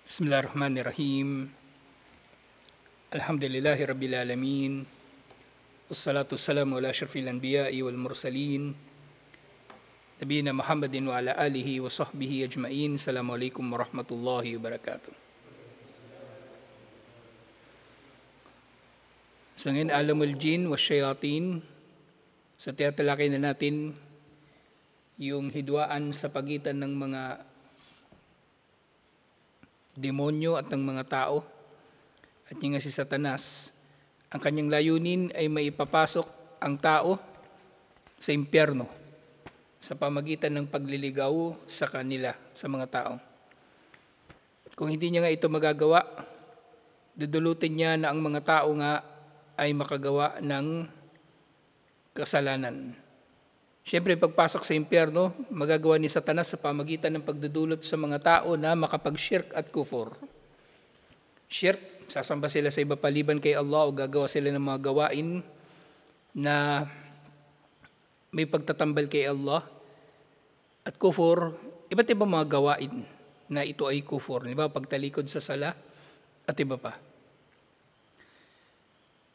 Bismillahirrahmanirrahim. Alhamdulillahi Rabbil Alamin. Wassalatu wassalamu ala asyrafil anbiya'i wal mursalin. Nabiyina Muhammadin wa ala alihi wa sahbihi ajma'in. Assalamualaikum warahmatullahi wabarakatuh. Sa ngayon, alamul jin wa syayatin. Sa tiyatalakay na natin yung hidwaan sa pagitan ng mga demonyo at ng mga tao. At yung nga si Satanas, ang kanyang layunin ay maipapasok ang tao sa impyerno sa pamagitan ng pagliligaw sa kanila, sa mga tao. Kung hindi niya nga ito magagawa, dudulutin niya na ang mga tao nga ay makagawa ng kasalanan. Siyempre, pagpasok sa impyerno, magagawa ni Satanas sa pamagitan ng pagdudulot sa mga tao na makapag-shirk at kufur. Shirk, sasamba sila sa iba paliban kay Allah o gagawa sila ng mga gawain na may pagtatambal kay Allah. At kufur, iba't ibang mga gawain na ito ay kufur. Diba? Pagtalikod sa sala at iba pa.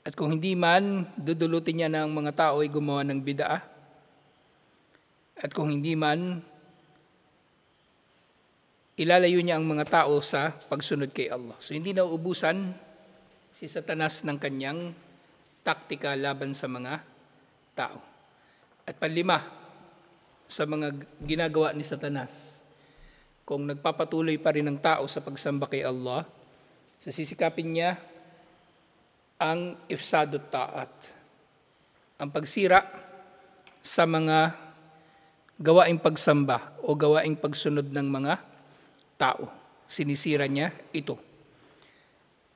At kung hindi man, dudulutin niya ng mga tao ay gumawa ng bid'ah. At kung hindi man, ilalayo niya ang mga tao sa pagsunod kay Allah. So hindi na uubusan si Satanas ng kanyang taktika laban sa mga tao. At panlima, sa mga ginagawa ni Satanas, kung nagpapatuloy pa rin ang tao sa pagsamba kay Allah, sisikapin niya ang ifsadut ta'at, ang pagsira sa mga gawaing pagsamba o gawaing pagsunod ng mga tao. Sinisira niya ito.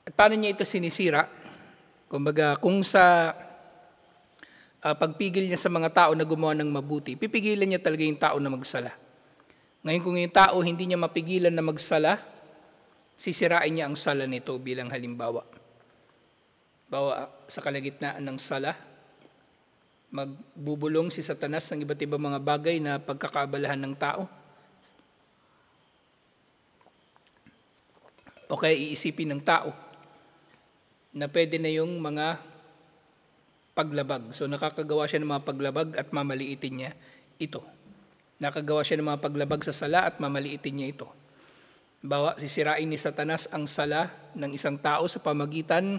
At paano niya ito sinisira? Kumbaga, kung sa pagpigil niya sa mga tao na gumawa ng mabuti, pipigilan niya talaga yung tao na magsala. Ngayon kung yung tao hindi niya mapigilan na magsala, sisirain niya ang sala nito bilang halimbawa. Bawa sa kalagitnaan ng sala, magbubulong si Satanas ng iba't ibang mga bagay na pagkakaabalahan ng tao. O kaya iisipin ng tao na pwede na yung mga paglabag. So nakakagawa siya ng mga paglabag at mamaliitin niya ito. Nakagawa siya ng mga paglabag sa sala at mamaliitin niya ito. Bawa, sisirain ni Satanas ang sala ng isang tao sa pamagitan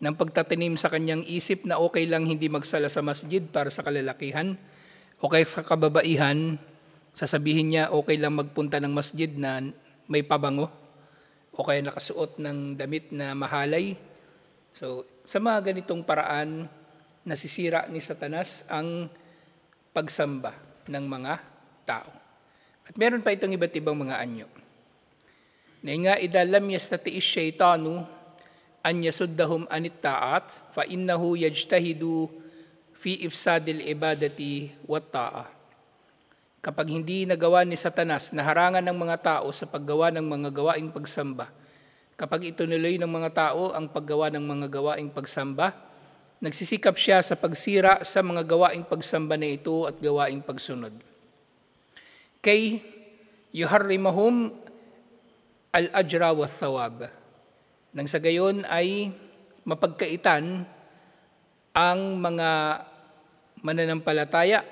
ng pagtatanim sa kanyang isip na okay lang hindi magsala sa masjid para sa kalalakihan, o kaya sa kababaihan, sasabihin niya okay lang magpunta ng masjid na may pabango, o kaya nakasuot ng damit na mahalay. So, sa mga ganitong paraan, nasisira ni Satanas ang pagsamba ng mga tao. At meron pa itong iba't ibang mga anyo. Na nga, idha lam yastati'is syaitanu an yasuddahum anit ta'at fa innahu yajtahidu fi ifsadil ibadati wat ta'a. Kapag hindi nagawa ni Satanas na harangan ng mga tao sa paggawa ng mga gawaing pagsamba, kapag itunuloy ng mga tao ang paggawa ng mga gawaing pagsamba, nagsisikap siya sa pagsira sa mga gawaing pagsamba na ito at gawaing pagsunod. Kay yuharrimahum al-ajra wa thawab. Nang sa gayon ay mapagkaitan ang mga mananampalataya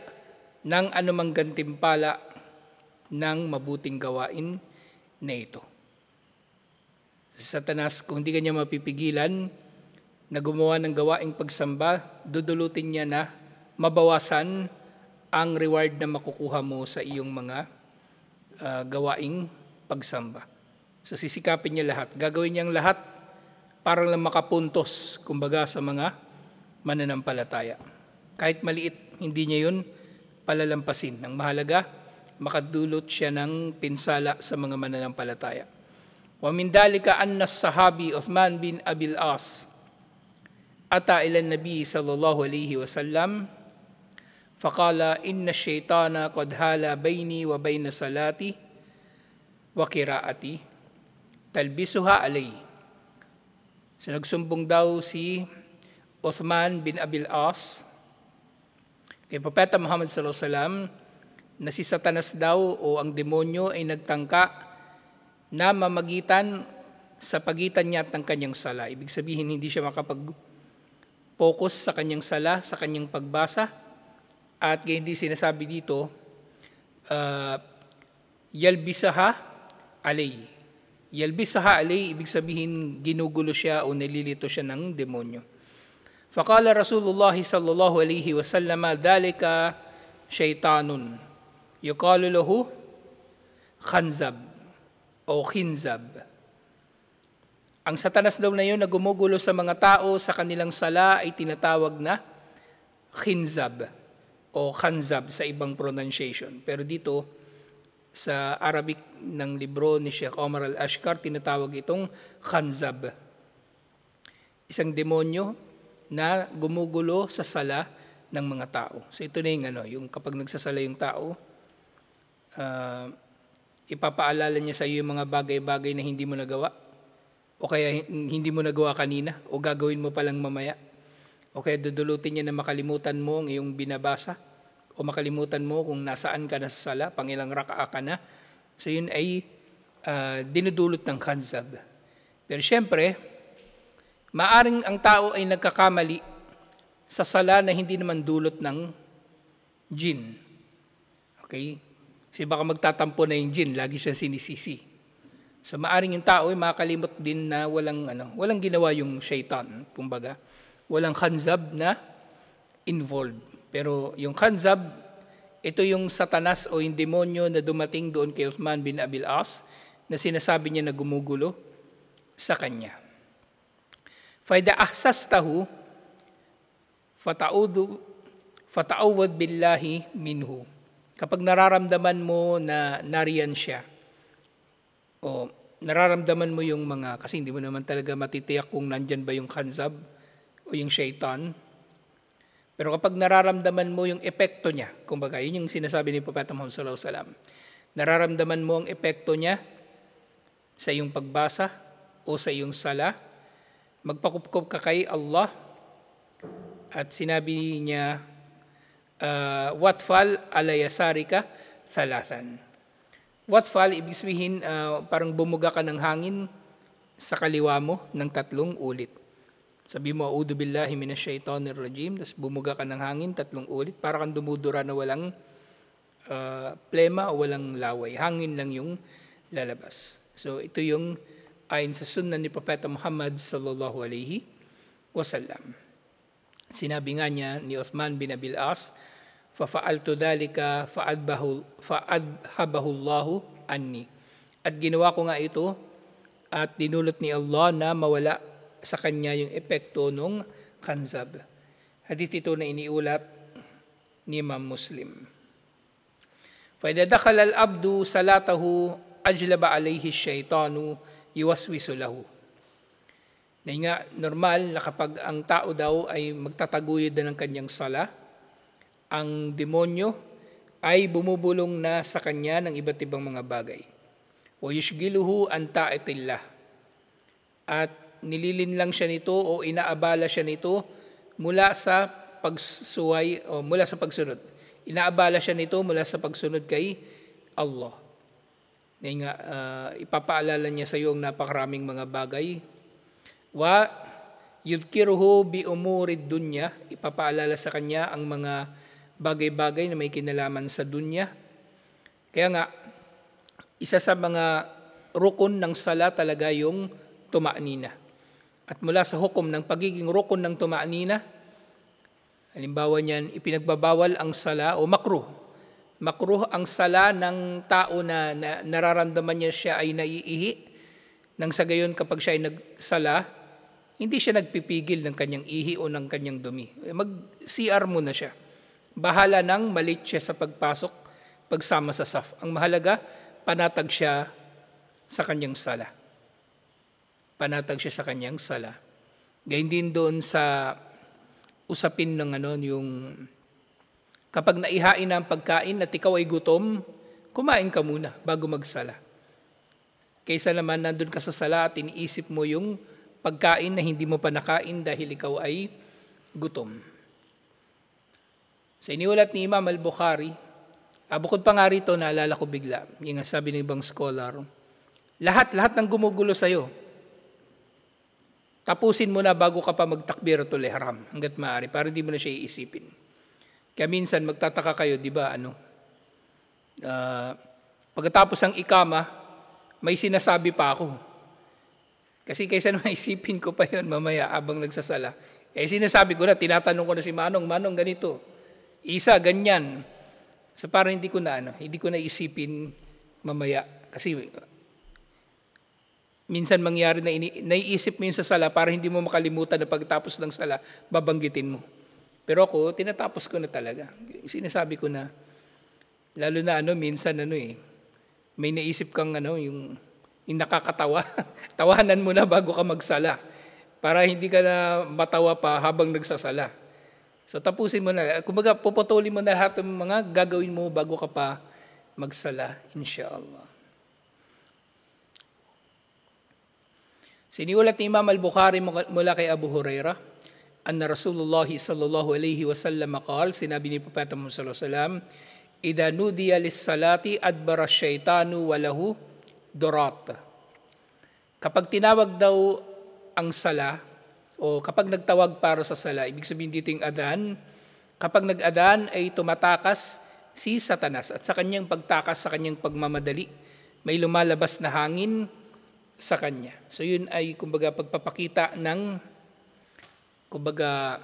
ng anumang gantimpala ng mabuting gawain na ito. Satanas, kung hindi kanya mapipigilan na gumawa ng gawaing pagsamba, dudulutin niya na mabawasan ang reward na makukuha mo sa iyong mga gawaing pagsamba. So sisikapin niya lahat. Gagawin niyang lahat para lang makapuntos, kumbaga, sa mga mananampalataya. Kahit maliit, hindi niya yun palalampasin. Ang mahalaga, makadulot siya ng pinsala sa mga mananampalataya. Wa min dalika anna as-sahabi Uthman bin Abil As ata ila Nabi sallallahu alayhi wa sallam faqala inna ash-shaytana qad hala bayni wa bayna salati wa qiraati talbisuha alayhi. So nagsumbong daw si Uthman bin Abil As kay Propeta Muhammad sallallahu alaihi wasallam na si Satanas daw o ang demonyo ay nagtangka na mamagitan sa pagitan niya at ng kanyang sala. Ibig sabihin, hindi siya makapag-focus sa kanyang sala, sa kanyang pagbasa. At gayon din sinasabi dito, yalbisaha alay. Yalbisaha alay, ibig sabihin, ginugulo siya o nililito siya ng demonyo. Faqala Rasulullah sallallahu alaihi wasallam, dhalika syaitanun yuqalu lahu khanzab o khinzab. Ang satanas daw na yun na gumugulo sa mga tao sa kanilang sala ay tinatawag na khinzab o khanzab sa ibang pronunciation. Pero dito sa Arabic ng libro ni Sheikh Omar Al-Ashkar, tinatawag itong khanzab. Isang demonyo na gumugulo sa sala ng mga tao. So ito na yung kapag nagsasala yung tao, ipapaalala niya sa iyo yung mga bagay-bagay na hindi mo nagawa, o kaya hindi mo nagawa kanina, o gagawin mo palang mamaya, o kaya dudulutin niya na makalimutan mo ang iyong binabasa, o makalimutan mo kung nasaan ka na sa sala, pangilang raka'a ka na. So yun ay dinudulot ng khanzab. Pero syempre, maaring ang tao ay nagkakamali sa sala na hindi naman dulot ng jinn. Okay? Kasi baka magtatampo na yung jinn, lagi siyang sinisisi. So maaring yung tao ay makalimot din na walang ginawa yung shaitan, kumbaga. Walang khanzab na involved. Pero yung khanzab, ito yung satanas o yung demonyo na dumating doon kay Uthman bin Abil As na sinasabi niya na gumugulo sa kanya. Faida ahsastahu fata'awad billahi minhu. Kapag nararamdaman mo na nariyan siya, o nararamdaman mo yung kasi hindi mo naman talaga matitiyak kung nandyan ba yung khanzab o yung shaitan. Pero kapag nararamdaman mo yung epekto niya, kumbaga yun yung sinasabi ni Propeta Muhammad sallallahu alaihi wasallam, nararamdaman mo ang epekto niya sa iyong pagbasa o sa iyong sala, magpakupkup ka kay Allah at sinabi niya, watfal ala yasarika thalathan. Watfal, ibig sabihin parang bumuga ka ng hangin sa kaliwa mo ng 3 ulit. Sabi mo, a'udhu billahi minasyaitonir rajim, tapos bumuga ka ng hangin 3 ulit, para kang dumudura na walang plema o walang laway. Hangin lang yung lalabas. So ito yung ayon sa sunnah ni Propeta Muhammad sallallahu alaihi wasallam. Sinabi nga niya ni Uthman bin Abil As, fa'fa'altu dhalika fa'adhabahu Allahu anni. At ginawa ko nga ito at dinulot ni Allah na mawala sa kanya yung epekto ng khanzab. Hadith ito na iniulat ni Imam Muslim. Fa idza dakhala al-abdu salatahu ajlaba alayhi asy-syaitanu yuwaswisu lahu. Dahil nga, normal na kapag ang tao daw ay magtataguyod na ng kanyang sala, ang demonyo ay bumubulong na sa kanya ng iba't ibang mga bagay. O yushgiluhu an ta'itillah. At nililin lang siya nito o inaabala siya nito mula sa pagsuway o mula sa pagsunod. Inaabala siya nito mula sa pagsunod kay Allah. Dahil nga, ipapaalala niya sa iyo ang napakaraming mga bagay. Wa yudhkiruhu bi umurid dunya, ipapaalala sa kanya ang mga bagay-bagay na may kinalaman sa dunya. Kaya nga, isa sa mga rukun ng sala talaga yung tuma'nina. At mula sa hukom ng pagiging rukun ng tuma'nina, halimbawa niyan, ipinagbabawal ang sala o makruh. Makruh ang sala ng tao na nararamdaman niya siya ay naiihi. Nang sa gayon kapag siya ay nagsala, hindi siya nagpipigil ng kanyang ihi o ng kanyang dumi. Mag-CR muna siya. Bahala nang malit siya sa pagpasok, pagsama sa saf. Ang mahalaga, panatag siya sa kanyang sala. Panatag siya sa kanyang sala. Gayun din doon sa usapin ng yung kapag naihain na ang pagkain at ikaw ay gutom, kumain ka muna bago magsala. Kaysa naman nandun ka sa sala at iniisip mo yung pagkain na hindi mo pa nakain dahil ikaw ay gutom. Sa iniulat ni Imam Al-Bukhari, bukod pa nga rito, naalala ko bigla, yung sabi ng ibang scholar, Lahat ng gumugulo sa'yo, tapusin mo na bago ka pa magtakbiratul ihram hanggat maaari para hindi mo na siya iisipin. Kaya minsan magtataka kayo, di ba, pagkatapos ang ikama, may sinasabi pa ako. Kasi kaysa naman isipin ko pa yun mamaya abang nagsasala. Sinasabi ko na, tinatanong ko na si Manong, Manong ganito, isa, ganyan. So parang hindi ko na isipin mamaya. Kasi minsan mangyari na naiisip mo yun sa sala para hindi mo makalimutan na pagtapos ng sala, babanggitin mo. Pero ako, tinatapos ko na talaga. Sinasabi ko na, lalo na minsan may naisip kang yung nakakatawa. Tawanan mo na bago ka magsala para hindi ka na matawa pa habang nagsasala. So tapusin mo na. Kumbaga, puputulin mo na lahat ng mga gagawin mo bago ka pa magsala, inshallah. Siniulat ni Imam al-Bukhari mula kay Abu Hurairah, anna Rasulullah sallallahu alaihi wasallam qala, sinabi ni Propeta Muhammad sallallahu alaihi wasallam, idza nudiya lis-salati adbara asy-syaitanu wa lahu durat. Kapag tinawag daw ang sala, o kapag nagtawag para sa sala, ibig sabihin dito yung adhan, kapag nag-adhan ay tumatakas si Satanas at sa kanyang pagtakas, sa kanyang pagmamadali, may lumalabas na hangin sa kanya. So yun ay kumbaga pagpapakita ng kumbaga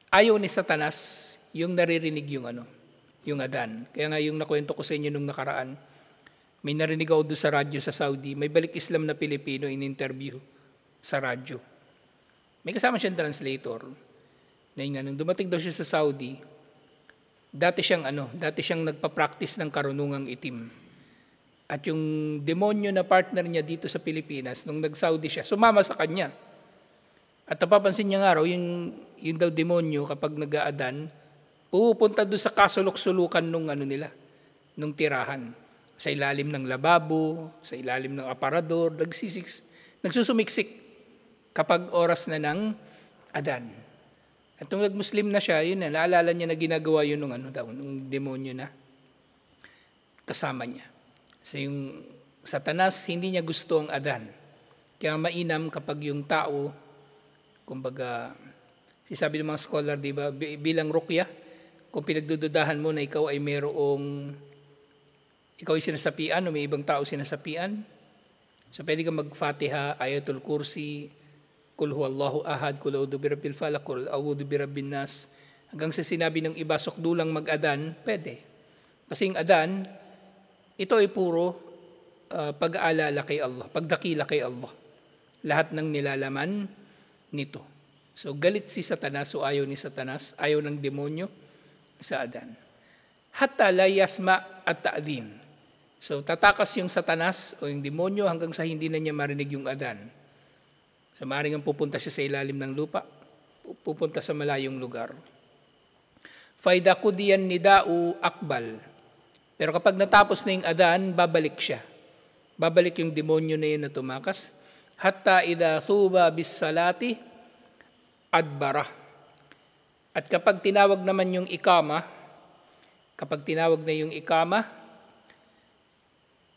ayaw ni Satanas yung naririnig yung adhan. Kaya nga yung nakwento ko sa inyo nung nakaraan, may narinig ako doon sa radyo sa Saudi, may balik Islam na Pilipino in-interview sa radyo. May kasama siyang translator. Na yung nung dumating daw siya sa Saudi, dati siyang nagpa-practice ng karunungang itim. At yung demonyo na partner niya dito sa Pilipinas, nung nag-Saudi siya, sumama sa kanya. At napapansin niya nga raw, yung daw demonyo kapag nag-aadan, pupunta doon sa kasulok-sulukan nung tirahan. Sa ilalim ng lababo, sa ilalim ng aparador, nagsusumiksik kapag oras na ng adan. At nung nag-Muslim na siya, yun na, naalala niya na ginagawa yun nung demonyo na kasama niya. So yung Satanas, hindi niya gusto ang adan. Kaya mainam kapag yung tao, kumbaga, sabi ng mga scholar, di ba, bilang ruqya, kung pinagdududahan mo na ikaw ay ikaw ay sinasapian o may ibang tao sinasapian, so pwede kang mag-Fatiha, Ayatul Kursi, Kul huwallahu ahad, Kul a'udhu birabbil falaq, Kul a'udhu birabbin nas, hanggang sa sinabi ng iba, sukdulang mag-adan, pwede. Kasi yung adan, ito ay puro pag-aalala kay Allah, pagdakila kay Allah. Lahat ng nilalaman nito. So galit si Satanas, so ayaw ni Satanas, ayaw ng demonyo sa adan. Hatta la yasma at ta'din. So tatakas yung Satanas o yung demonyo hanggang sa hindi na niya marinig yung adan. So maaaring pupunta siya sa ilalim ng lupa, pupunta sa malayong lugar. Faida kudiyan nida'u akbal. Pero kapag natapos na yung adan, babalik siya. Babalik yung demonyo na yun na tumakas. Hatta idha thuba bis salati adbara. At kapag tinawag naman yung ikama,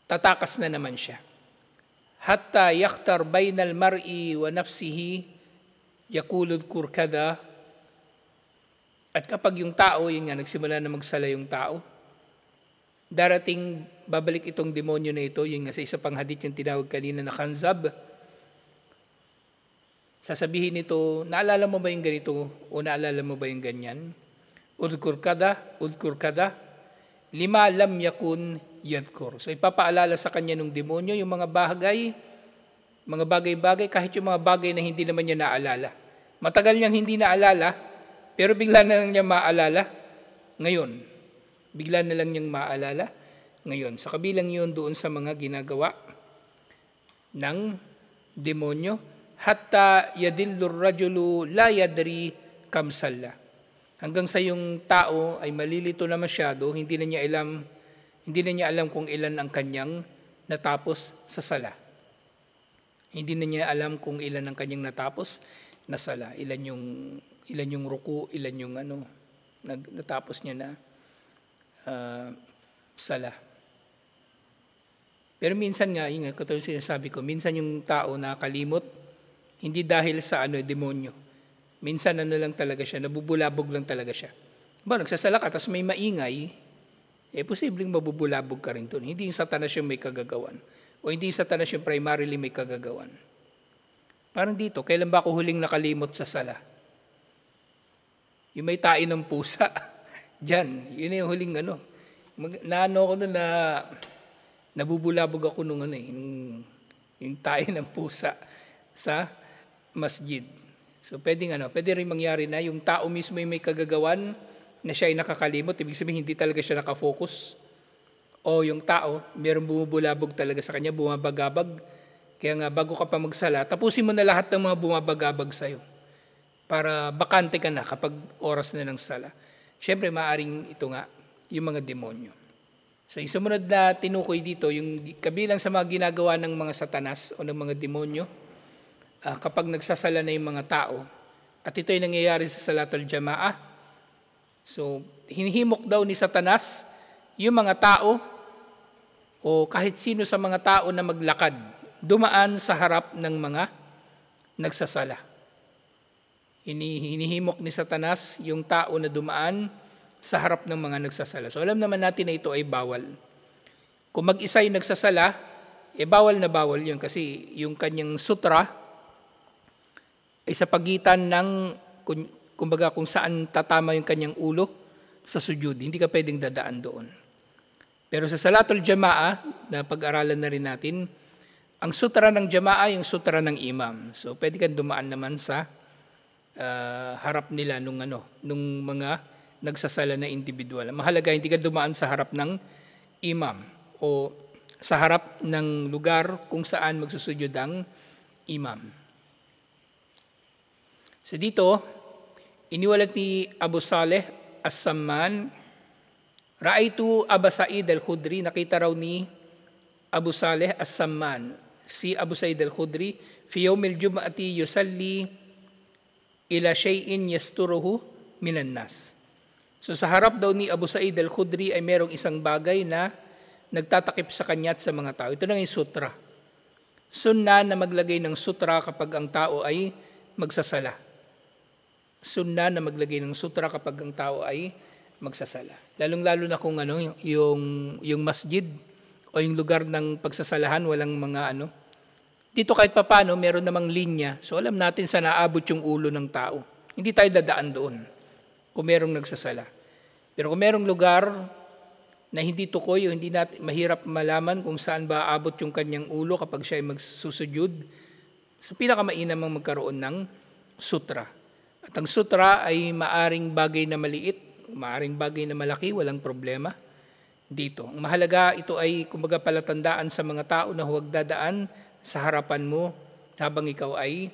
tatakas na naman siya. Hatta yakhtar bainal mar'i wa nafsihi yakulud kurkada. At kapag yung tao, yun nga, nagsimula na magsala yung tao, darating, babalik itong demonyo na ito, yung sa isa pang hadith yung tinawag kanina na khanzab. Sasabihin nito, naalala mo ba yung ganito o naalala mo ba yung ganyan? Udkur kada, lima lam yakun yadkur. So ipapaalala sa kanya ng demonyo yung mga bagay-bagay, kahit yung mga bagay na hindi naman niya naalala. Matagal niyang hindi naalala, pero bigla na lang niya maalala ngayon. Bigla na lang niyang maalala ngayon. Sa kabilang yun doon sa mga ginagawa ng demonyo, hatta yadillur rajulu la yadri kam salla. Hanggang sa yung tao ay malilito na masyado, hindi na niya alam kung ilan ang kanyang natapos sa sala. Hindi na niya alam kung ilan ang kanyang natapos na sala. Ilan yung ruku, ilan yung natapos niya na sala. Pero minsan nga, yun nga, katulad sinasabi ko, minsan yung tao nakalimot, hindi dahil sa demonyo. Minsan lang talaga siya, nabubulabog lang talaga siya. Nagsasala ka, tapos may maingay, posibleng mabubulabog ka rin doon. Hindi yung Satanas yung may kagagawan. O hindi yung Satanas yung primarily may kagagawan. Parang dito, kailan ba ako huling nakalimot sa sala? Yung may tain ng pusa. Diyan, yun yung huling ko doon na nabubulabog ako nung yung tain ng pusa sa masjid. So pwede rin mangyari na yung tao mismo yung may kagagawan na siya ay nakakalimot, ibig sabihin hindi talaga siya nakafocus. O yung tao, mayroong bumubulabog talaga sa kanya, bumabagabag. Kaya nga bago ka pa magsala, tapusin mo na lahat ng mga bumabagabag sa'yo. Para bakante ka na kapag oras na ng sala. Siyempre, maaring ito nga, yung mga demonyo. So, yung sumunod na tinukoy dito, yung kabilang sa mga ginagawa ng mga satanas o ng mga demonyo, kapag nagsasala na yung mga tao, at ito ay nangyayari sa Salatul Jama'ah, so, hinihimok daw ni Satanas yung mga tao o kahit sino sa mga tao na maglakad, dumaan sa harap ng mga nagsasala. Hinihimok ni Satanas yung tao na dumaan sa harap ng mga nagsasala. So alam naman natin na ito ay bawal. Kung mag-isa yung nagsasala, bawal na bawal yun kasi yung kanyang sutra ay sa pagitan ng, kumbaga kung saan tatama yung kanyang ulo sa sujud. Hindi ka pwedeng dadaan doon. Pero sa Salatul Jama'ah, na pag-aralan na rin natin, ang sutra ng Jama'ah yung sutra ng imam. So pwede kang dumaan naman sa harap nila nung mga nagsasala na individual. Mahalaga hindi ka dumaan sa harap ng imam o sa harap ng lugar kung saan magsusujud ang imam. So dito, iniwalat ni Abu Saleh As-Samman, Ra'aytu Aba Sa'id Al-Khudri, nakita raw ni Abu Saleh As-Samman, si Abu Sa'id Al-Khudri, fi yawmil jum'ati yusalli ila shay'in yasturuhu minan nas. So sa harap daw ni Abu Sa'id Al-Khudri ay merong isang bagay na nagtatakip sa kanya at sa mga tao. Ito na yung sutra. Sunna na maglagay ng sutra kapag ang tao ay magsasala. Sunna na maglagay ng sutra kapag ang tao ay magsasala. Lalong-lalo na kung yung masjid o yung lugar ng pagsasalahan, walang mga Dito kahit papano, meron namang linya. So alam natin saan naabot yung ulo ng tao. Hindi tayo dadaan doon kung merong nagsasala. Pero kung merong lugar na hindi tukoy o hindi natin mahirap malaman kung saan ba aabot yung kanyang ulo kapag siya ay magsusujud, so pinakamainam ang magkaroon ng sutra. At ang sutra ay maaring bagay na maliit, maaring bagay na malaki, walang problema dito. Ang mahalaga, ito ay kumbaga palatandaan sa mga tao na huwag dadaan sa harapan mo habang ikaw ay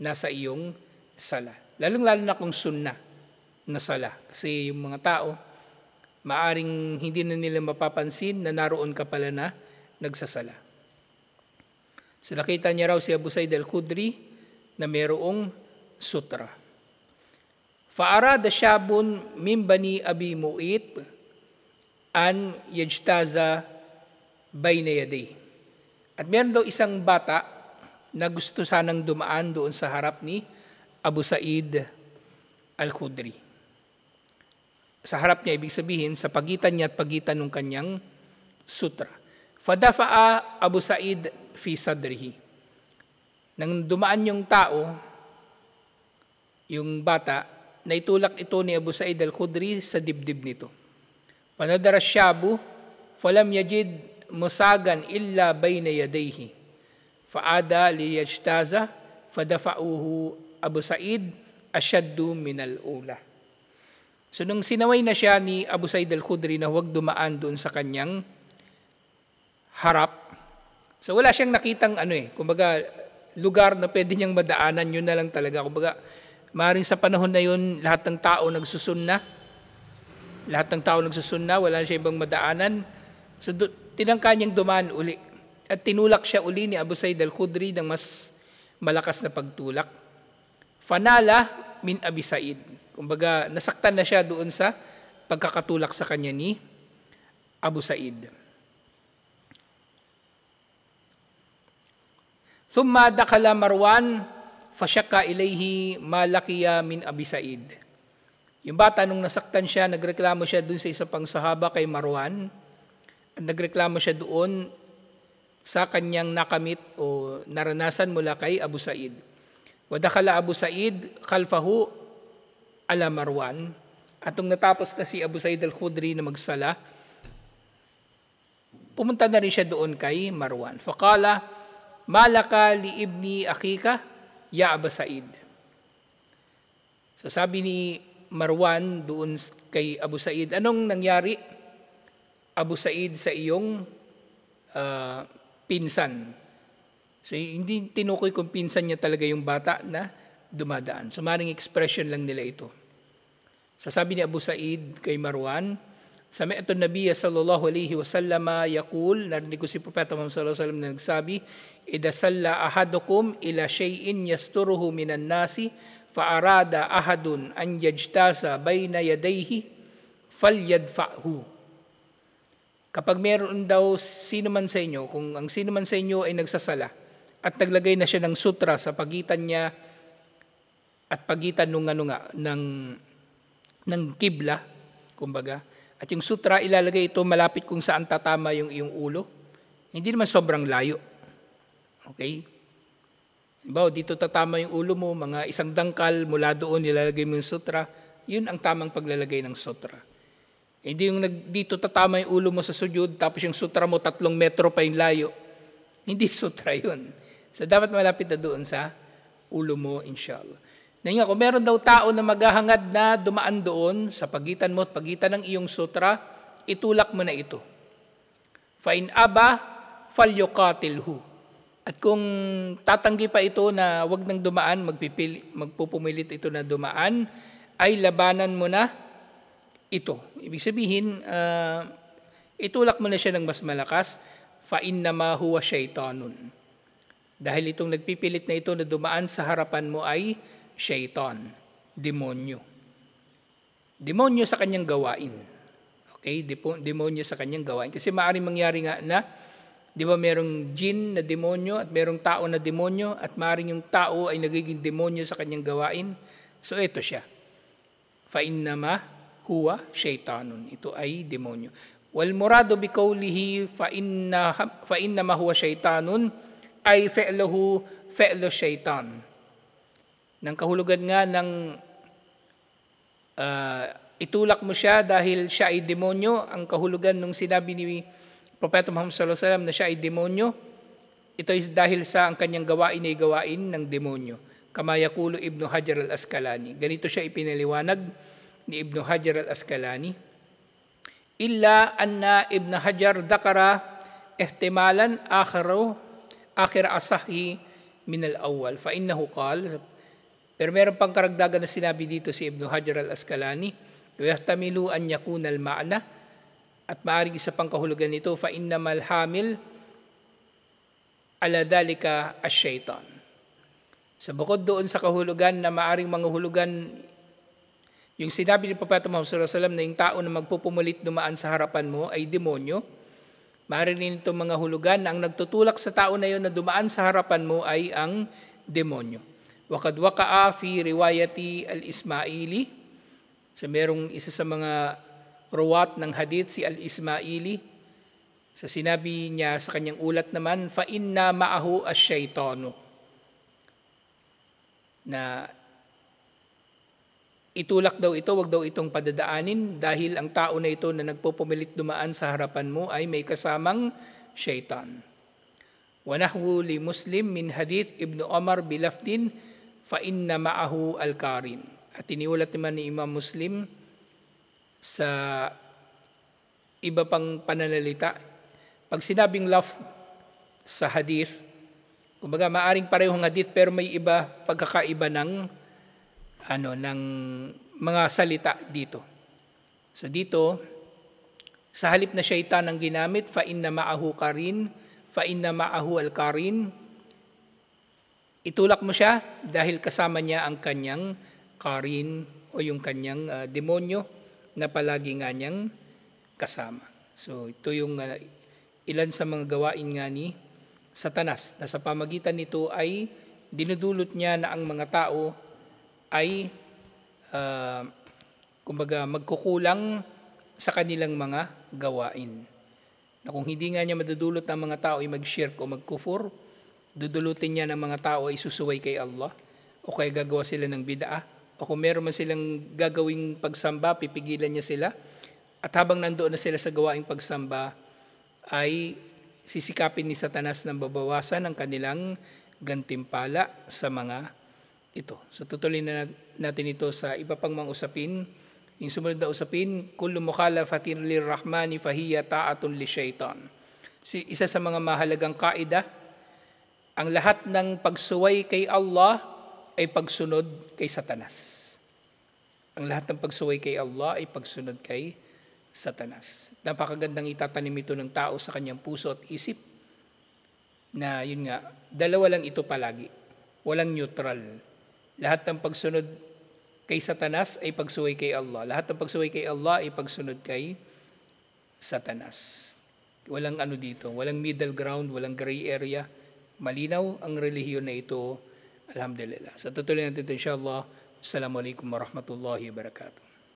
nasa iyong sala. Lalong-lalo na kung sunna na sala. Kasi yung mga tao, maaring hindi na nila mapapansin na naroon ka pala na nagsasala. So nakita niya raw si Abu Sa'id Al-Khudri na mayroong sutra. Fa'arada syabun min bani Abi Mu'it an yajtaza bayna yaday. At meron daw isang bata na gusto sanang dumaan doon sa harap ni Abu Sa'id Al-Khudri. Sa harap niya, ibig sabihin, sa pagitan niya at pagitan ng kanyang sutra. Fadafa'a Abu Sa'id fi sadrihi. Nang dumaan yung tao, yung bata, naitulak ito ni Abu Sa'id Al-Khudri sa dibdib nito. Panadara syabu, falam yajid musagan illa bayna yadayhi. Fa'ada liyajtaza, fadafa'uhu Abu Sa'id asyaddu minal ula. So nung sinaway na siya ni Abu Sa'id Al-Khudri na huwag dumaan doon sa kanyang harap, so wala siyang nakitang kumbaga lugar na pwede niyang madaanan, yun na lang talaga. Kumbaga, maaaring sa panahon na yun, lahat ng tao nagsusunna, wala siya ibang madaanan. So tinangka niyang dumaan uli. At tinulak siya uli ni Abu Sa'id Al-Khudri ng mas malakas na pagtulak. Fanala min Abi Sa'id. Kumbaga, nasaktan na siya doon sa pagkakatulak sa kanya ni Abu Sa'id. Thumma dakhala Marwan fashakka ilayhi ma laqiya min Abi Said. Yung bata nung nasaktan siya, nagreklamo siya dun sa isa pang sahaba kay Marwan. At nagreklamo siya doon sa kanyang nakamit o naranasan mula kay Abu Said. Wadakhala Abu Said khalfahu ala Marwan. At nung natapos na si Abu Said al-Khudri na magsala, pumunta na rin siya doon kay Marwan. Faqala, malaka li ibni akika ya Abu Said. So sabi ni Marwan doon kay Abu Said, anong nangyari, Abu Said, sa iyong pinsan? So hindi tinukoy kung pinsan niya talaga yung bata na dumadaan. So maring expression lang nila ito. Sasabi ni Abu Said kay Marwan, sami'tu an-nabiy sallallahu alaihi wasallam yaqul, narinig ko si Propeta Muhammad sallallahu alaihi wasallam na nagsabi, idza salla ahadukum ila shay'in yasturuhu minan nasi fa arada ahadun an yajtasa bayna yadayhi falyadfa'hu. Kapag meron daw sino man sa inyo, kung ang sino man sa inyo ay nagsasala at naglagay na siya ng sutra sa pagitan niya at pagitan ng kibla, kumbaga, at yung sutra ilalagay ito malapit kung saan tatama yung iyong ulo, hindi naman sobrang layo. Okay? Bawo, dito tatama yung ulo mo, mga isang dangkal mula doon nilalagay mo yung sutra, yun ang tamang paglalagay ng sutra. Hindi yung dito tatama yung ulo mo sa sujud, tapos yung sutra mo 3 metro pa yung layo. Hindi sutra yun. So dapat malapit na doon sa ulo mo, inshallah. Ngayon, kung meron daw tao na maghahangad na dumaan doon sa pagitan mo at pagitan ng iyong sutra, itulak mo na ito. Fa in aba falyuqatilhu. At kung tatanggi pa ito na wag nang dumaan, magpupumilit ito na dumaan, ay labanan mo na ito. Ibig sabihin, itulak mo na siya ng mas malakas, fa innama huwa syaitanun. Dahil itong nagpipilit na ito na dumaan sa harapan mo ay syaitan, demonyo. Demonyo sa kanyang gawain. Okay? Demonyo sa kanyang gawain. Kasi maaaring mangyari nga na, di ba merong jinn na demonyo at merong tao na demonyo at maaaring yung tao ay nagiging demonyo sa kanyang gawain. So ito siya. Fa innama huwa syaitanun. Ito ay demonyo. Wal muradu bi qawlihi fa innama huwa syaitanun ay fi'luhu fi'lu syaitan. Nang kahulugan nga ng itulak mo siya dahil siya ay demonyo, ang kahulugan nung sinabi ni Propeta Muhammad sallallahu alaihi wasallam na siya ay demonyo, ito ay dahil sa ang kanyang gawain ay gawain ng demonyo. Kama yaqulu Ibn Hajar al-Asqalani. Ganito siya ipinaliwanag ni Ibn Hajar al-Asqalani. Illa anna Ibn Hajar dakara ihtimalan akhir asahi min al-awwal. Fa innahu qala, pero meron pang karagdagan na sinabi dito si Ibn Hajar al-Asqalani, yahtamilu an yakuna al-ma'na, at maaaring isa pang kahulugan nito, fa innamal hamil ala dhalika ash-shaytan. Sa bukod doon sa kahulugan na maaaring mga hulugan, yung sinabi ni Propeta Muhammad sallallahu alaihi wasallam na yung tao na magpupumulit dumaan sa harapan mo ay demonyo, maaaring din itong mga hulugan na ang nagtutulak sa tao na yun na dumaan sa harapan mo ay ang demonyo. Waqad waqa'a fi riwayati al-Ismaili, so merong isa sa mga ruwat ng hadith si al-Ismaili, sa sinabi niya sa kanyang ulat naman, fa inna ma'ahu ash-shaytanu, na itulak daw ito, wag daw itong padadaanin dahil ang tao na ito na nagpupumilit dumaan sa harapan mo ay may kasamang syaitan. Wa nahwu li Muslim min hadith Ibn Umar bilafdin fa inna ma'ahu al-qarin. At iniulat naman ni Imam Muslim sa iba pang pananalita. Pag sinabing lafz sa hadith, kumbaga maaring parehong hadith pero may iba pagkakaiba ng mga salita dito. So dito, sa halip na syaitan ang ginamit, fa inna ma'ahu qarin, fa inna ma'ahu al-qarin, itulak mo siya dahil kasama niya ang kanyang qarin o yung kanyang demonyo na palagi nga niyang kasama. So ito yung ilan sa mga gawain nga ni Satanas, na sa pamagitan nito ay dinudulot niya na ang mga tao ay kumbaga magkukulang sa kanilang mga gawain. Na kung hindi nga niya madudulot ng mga tao ay mag-shirk o mag-kufur, dudulutin niya ng mga tao ay susuway kay Allah, o kaya gagawa sila ng bid'ah, o kung meron man silang gagawing pagsamba, pipigilan niya sila, at habang nandoon na sila sa gawaing pagsamba, ay sisikapin ni Satanas na babawasan ang kanilang gantimpala sa mga ito. So tutuloy na natin ito sa iba pang mga usapin. Yung sumunod na usapin, kullu mukhalafatin lirrahmani fahiya ta'atun li syaitan. So, isa sa mga mahalagang kaida, ang lahat ng pagsuway kay Allah ay pagsunod kay Satanas. Ang lahat ng pagsuway kay Allah ay pagsunod kay Satanas. Napakagandang itatanim ito ng tao sa kanyang puso at isip na yun nga, dalawa lang ito palagi. Walang neutral. Lahat ng pagsunod kay Satanas ay pagsuway kay Allah. Lahat ng pagsuway kay Allah ay pagsunod kay Satanas. Walang ano dito, walang middle ground, walang gray area. Malinaw ang relihiyon na ito. Alhamdulillah. Sa tutuloy natin ito, insyaAllah. Assalamualaikum warahmatullahi wabarakatuh.